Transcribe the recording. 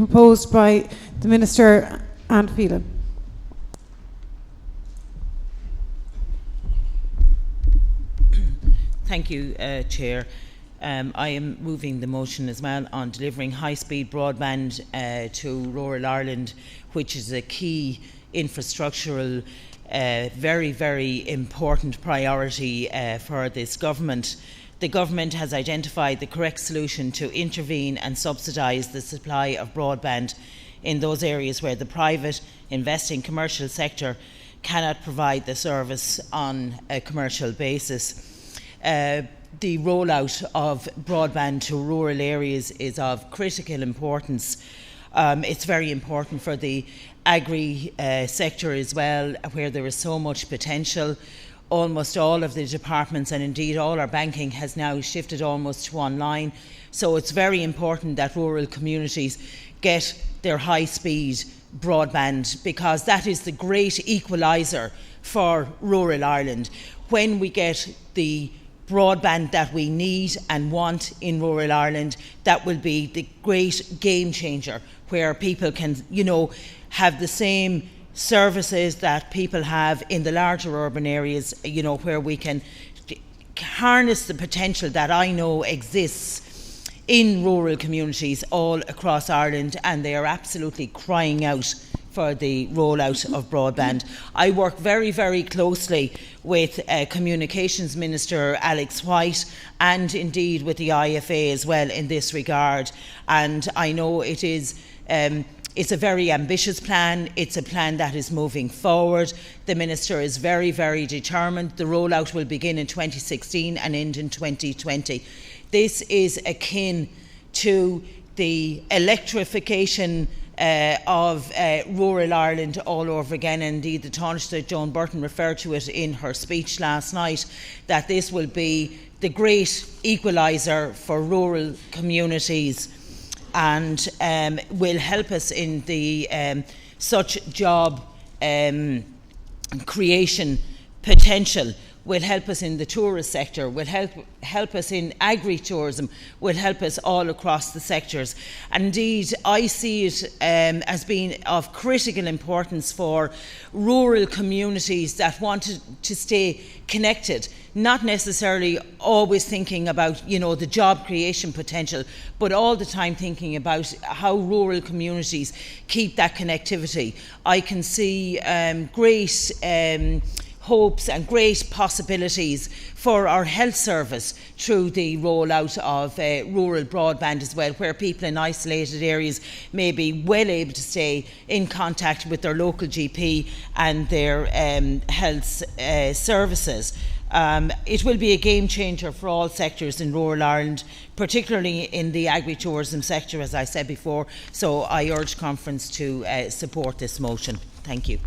proposed by the Minister and Phelan. Thank you, Chair. I am moving the motion as well on delivering high-speed broadband to rural Ireland, which is a key infrastructural, very, very important priority for this government. The government has identified the correct solution to intervene and subsidise the supply of broadband in those areas where the private investing commercial sector cannot provide the service on a commercial basis. The rollout of broadband to rural areas is of critical importance. It's very important for the agri sector as well, where there is so much potential. Almost all of the departments and indeed all our banking has now shifted almost to online. So it's very important that rural communities get their high-speed broadband, because that is the great equaliser for rural Ireland. When we get the broadband that we need and want in rural Ireland, that will be the great game changer, where people can, have the same services that people have in the larger urban areas, where we can harness the potential that I know exists in rural communities all across Ireland, and they are absolutely crying out for the rollout of broadband. I work very, very closely with Communications Minister Alex White and indeed with the IFA as well in this regard, and I know it is it's a very ambitious plan. It's a plan that is moving forward. The Minister is very, very determined. The rollout will begin in 2016 and end in 2020. This is akin to the electrification of rural Ireland all over again. Indeed, the Taoiseach Joan Burton referred to it in her speech last night, that this will be the great equaliser for rural communities and will help us in the such job creation potential, will help us in the tourist sector, will help us in agri-tourism, will help us all across the sectors. And indeed, I see it as being of critical importance for rural communities that want to stay connected, not necessarily always thinking about, the job creation potential, but all the time thinking about how rural communities keep that connectivity. I can see great hopes and great possibilities for our health service through the rollout of rural broadband as well, where people in isolated areas may be well able to stay in contact with their local GP and their health services. It will be a game changer for all sectors in rural Ireland, particularly in the agri-tourism sector, as I said before. So I urge conference to support this motion. Thank you.